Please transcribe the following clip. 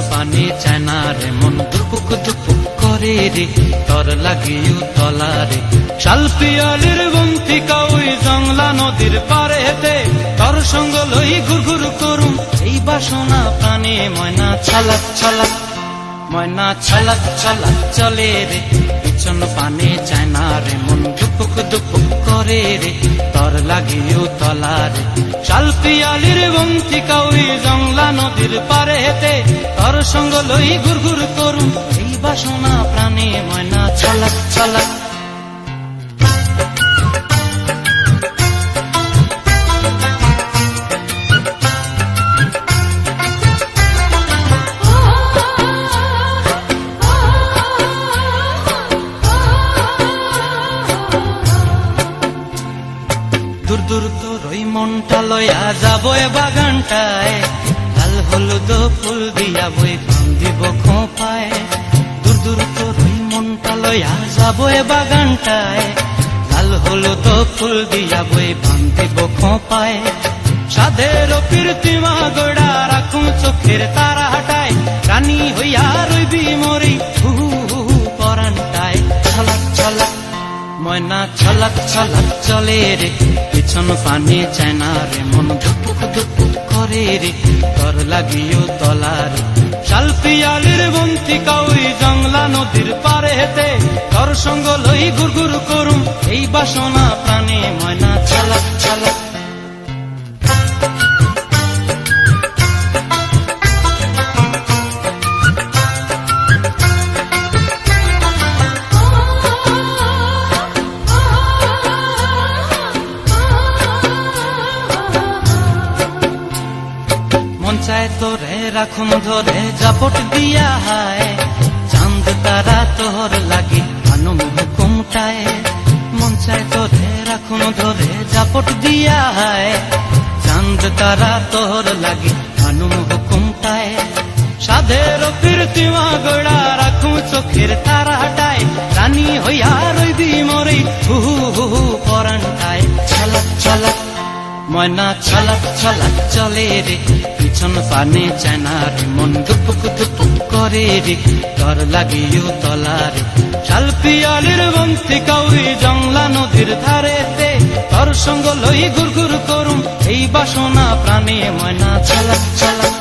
পানি চায় না রে মন দুপুক দুপুক করে রে তর লাগিও তলারে শাল পিয়ালির বন্তিকা ওই জংলা নদীর পারে হেতে তর সঙ্গ লই ঘুর ঘুর করুম এই বাসনা প্রাণে ময়না ছলাক ছলাক ময়না ছলাক ছলাক চলে রে পিছন পানে চায় না রে মন দুপুক দুপুক করে রে তর লাগিও তলারে শাল পিয়ালির বন্তিকা ওই জংলা নদীর পারে হেতে তর সঙ্গ লই ঘুর ঘুর করুম এই বাসনা প্রাণে ময়না ছলাক ছলাক দূর দূর তোর ওই মনটা লয়া যাবো এ বাগানটায় লাল হলুদ ফুল দিয়া বই দিব খোঁপায় দূর দূর তোর ওই মনটা লয়া যাবো এ বাগানটায় লাল হলুদ ফুল দিয়া বই দিব খোঁপায় সাধের কীর্তিমা গোড়া রাখুন চোখের তারা হাটায় রানী হইয়া রইবি মরি হু হু পরানটায় ছলাক ছলাক ময়না ছলাক ছলাক চলে রে পিছন পানি চায় না রে মন ধুপুক ধুপুক করে রে তর লাগিও তলারে শাল পিয়ালির বন্তিকা ওই জংলা নদীর পারে হেতে তর সঙ্গ লই ঘুর ঘুর করুম এই বাসনা প্রাণে ময়না ছলাক ছলাক চায় তোরে রাখুন ধরে জাপট দিয়া হায় চাঁদ তারা তোর লাগি হানুম হুকুমটায় মন চায় তোরে রাখুন ধরে জাপট দিয়া হায় চাঁদ তারা তোর লাগি হানুম হুকুমটায় সাধের কীর্তিমা গোড়া রাখুন চোখের তারা হাটায় রানী হইয়া রইবি মরে হু হু হু পরানটায় ছলাক ছলাক ময়না ছলাক ছলাক চলে রে পিছন পানে চায় না রে মন দুপুক দুপুক করে রে তর লাগিও তলারে শাল পিয়ালির বন্তিকা ওই জংলা নদীর ধারেতে তর সঙ্গ লই ঘুর ঘুর করুম এই বাসনা প্রাণে ময়না ছলাক ছলাক